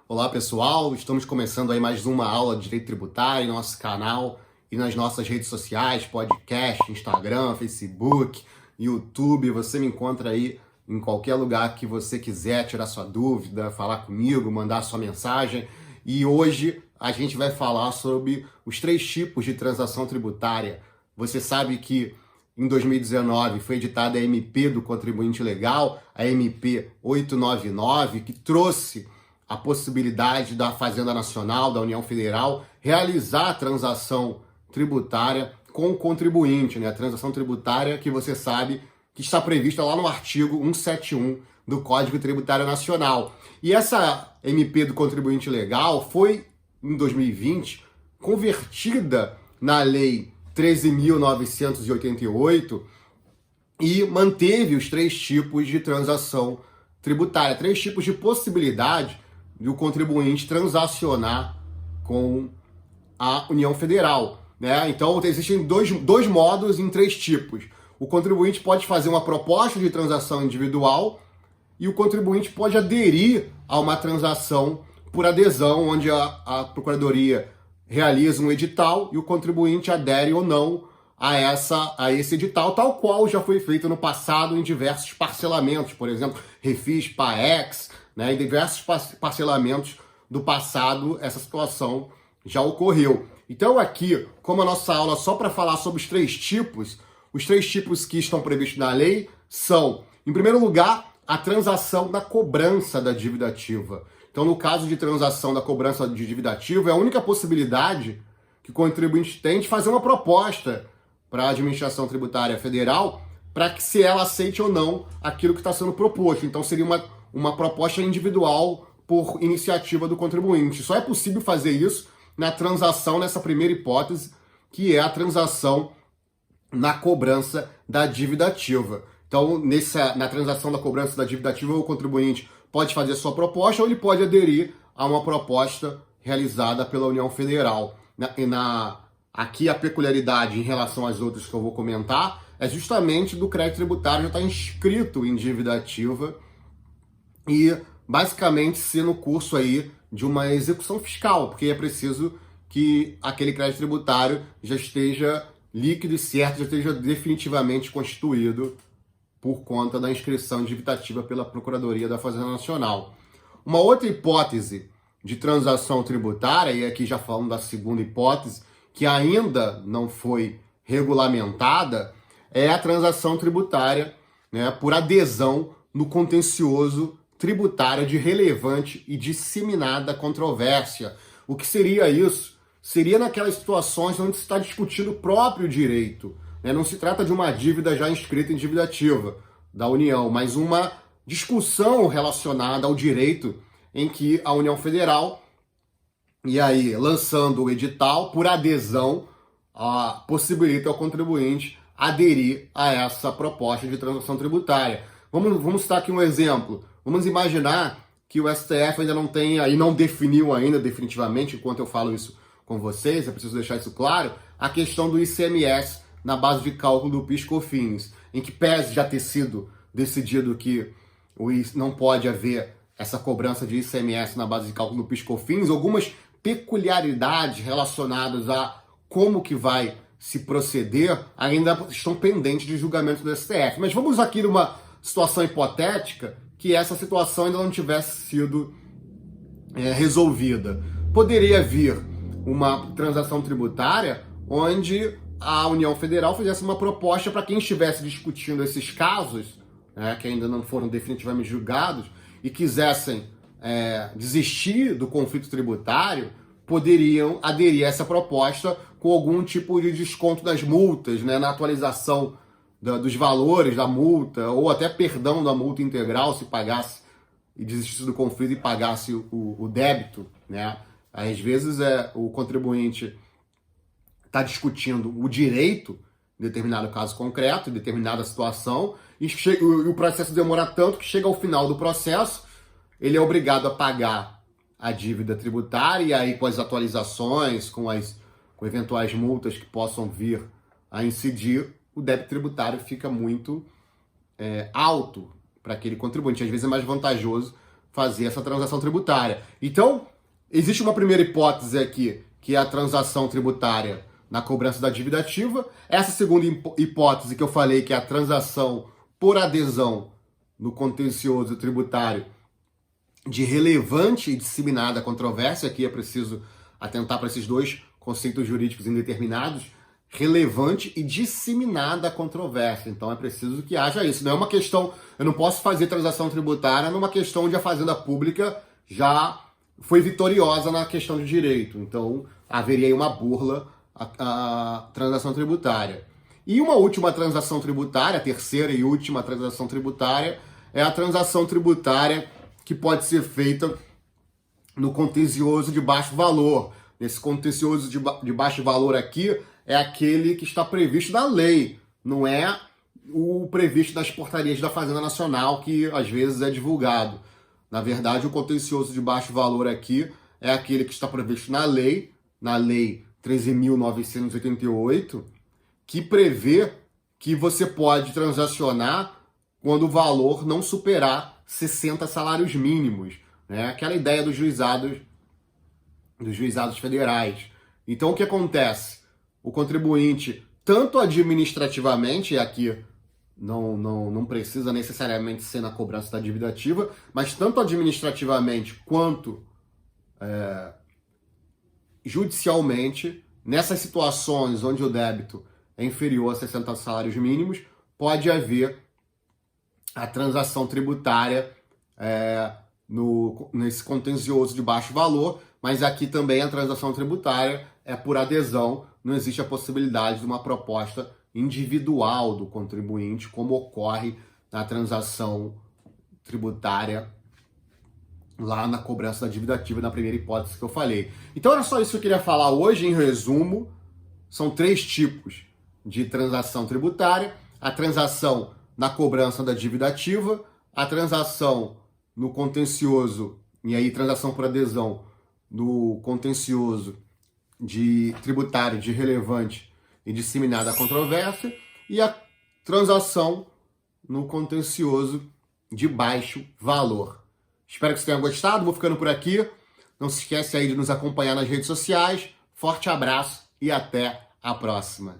Olá pessoal, estamos começando aí mais uma aula de Direito Tributário em nosso canal e nas nossas redes sociais, podcast, Instagram, Facebook, YouTube. Você me encontra aí em qualquer lugar que você quiser tirar sua dúvida, falar comigo, mandar sua mensagem. E hoje a gente vai falar sobre os 3 tipos de transação tributária. Você sabe que em 2019 foi editada a MP do Contribuinte Legal, a MP 899, que trouxe a possibilidade da Fazenda Nacional, da União Federal, realizar a transação tributária com o contribuinte, né? A transação tributária que você sabe que está prevista lá no artigo 171 do Código Tributário Nacional. E essa MP do Contribuinte Legal foi, em 2020, convertida na Lei 13.988 e manteve os 3 tipos de transação tributária, 3 tipos de possibilidade de o contribuinte transacionar com a União Federal, né? Então, existem dois modos em 3 tipos. O contribuinte pode fazer uma proposta de transação individual e o contribuinte pode aderir a uma transação por adesão, onde a Procuradoria realiza um edital e o contribuinte adere ou não a esse edital, tal qual já foi feito no passado em diversos parcelamentos, por exemplo, Refis, PAEX, né, em diversos parcelamentos do passado, essa situação já ocorreu. Então aqui, como a nossa aula é só para falar sobre os 3 tipos, os 3 tipos que estão previstos na lei são, em primeiro lugar, a transação da cobrança da dívida ativa. Então, no caso de transação da cobrança de dívida ativa, é a única possibilidade que o contribuinte tem de fazer uma proposta para a Administração Tributária Federal para que se ela aceite ou não aquilo que está sendo proposto. Então, seria uma proposta individual por iniciativa do contribuinte. Só é possível fazer isso na transação, nessa primeira hipótese, que é a transação na cobrança da dívida ativa. Então, na transação da cobrança da dívida ativa, o contribuinte pode fazer a sua proposta ou ele pode aderir a uma proposta realizada pela União Federal. Aqui a peculiaridade em relação às outras que eu vou comentar é justamente do crédito tributário já estar inscrito em dívida ativa e basicamente ser no curso aí de uma execução fiscal, porque é preciso que aquele crédito tributário já esteja líquido e certo, já esteja definitivamente constituído por conta da inscrição em dívida ativa pela Procuradoria da Fazenda Nacional. Uma outra hipótese de transação tributária, e aqui já falando da segunda hipótese, que ainda não foi regulamentada, é a transação tributária, né, por adesão no contencioso tributário de relevante e disseminada controvérsia. O que seria isso? Seria naquelas situações onde se está discutindo o próprio direito. Não se trata de uma dívida já inscrita em dívida ativa da União, mas uma discussão relacionada ao direito em que a União Federal, e aí lançando o edital por adesão, possibilita ao contribuinte aderir a essa proposta de transação tributária. Vamos citar aqui um exemplo. Vamos imaginar que o STF ainda não tenha, e não definiu ainda definitivamente, enquanto eu falo isso com vocês, eu preciso deixar isso claro, a questão do ICMS na base de cálculo do PIS/COFINS, em que pese já ter sido decidido que não pode haver essa cobrança de ICMS na base de cálculo do PIS/COFINS, algumas peculiaridades relacionadas a como que vai se proceder ainda estão pendentes de julgamento do STF. Mas vamos aqui numa situação hipotética que essa situação ainda não tivesse sido resolvida. Poderia vir uma transação tributária onde a União Federal fizesse uma proposta para quem estivesse discutindo esses casos, que ainda não foram definitivamente julgados, e quisessem desistir do conflito tributário, poderiam aderir a essa proposta com algum tipo de desconto das multas, na atualização dos valores da multa, ou até perdão da multa integral se pagasse e desistisse do conflito e pagasse o débito. Às vezes o contribuinte está discutindo o direito em determinado caso concreto, em determinada situação, e o processo demora tanto que chega ao final do processo, ele é obrigado a pagar a dívida tributária, e aí com as atualizações, com eventuais multas que possam vir a incidir, o débito tributário fica muito alto para aquele contribuinte. Às vezes é mais vantajoso fazer essa transação tributária. Então, existe uma primeira hipótese aqui, que é a transação tributária na cobrança da dívida ativa. Essa segunda hipótese que eu falei, que é a transação por adesão no contencioso tributário de relevante e disseminada controvérsia. Aqui é preciso atentar para esses dois conceitos jurídicos indeterminados: relevante e disseminada controvérsia. Então é preciso que haja isso. Não é uma questão, eu não posso fazer transação tributária numa questão onde a Fazenda Pública já foi vitoriosa na questão de direito. Então haveria aí uma burla à transação tributária. E uma última transação tributária, a terceira e última transação tributária, é a transação tributária que pode ser feita no contencioso de baixo valor. Esse contencioso de baixo valor aqui é aquele que está previsto na lei, não é o previsto nas portarias da Fazenda Nacional, que às vezes é divulgado. Na verdade, o contencioso de baixo valor aqui é aquele que está previsto na Lei 13.988, que prevê que você pode transacionar quando o valor não superar 60 salários mínimos, né? Aquela ideia dos juizados federais. Então, o que acontece? O contribuinte, tanto administrativamente, e aqui não precisa necessariamente ser na cobrança da dívida ativa, mas tanto administrativamente quanto judicialmente, nessas situações onde o débito é inferior a 60 salários mínimos, pode haver a transação tributária nesse contencioso de baixo valor, mas aqui também a transação tributária é por adesão, não existe a possibilidade de uma proposta individual do contribuinte, como ocorre na transação tributária lá na cobrança da dívida ativa, na primeira hipótese que eu falei. Então era só isso que eu queria falar hoje, em resumo. São 3 tipos de transação tributária: a transação na cobrança da dívida ativa, a transação no contencioso, e aí transação por adesão no contencioso tributário de relevante e disseminada controvérsia, e a transação no contencioso de baixo valor. Espero que vocês tenham gostado, vou ficando por aqui. Não se esquece aí de nos acompanhar nas redes sociais. Forte abraço e até a próxima.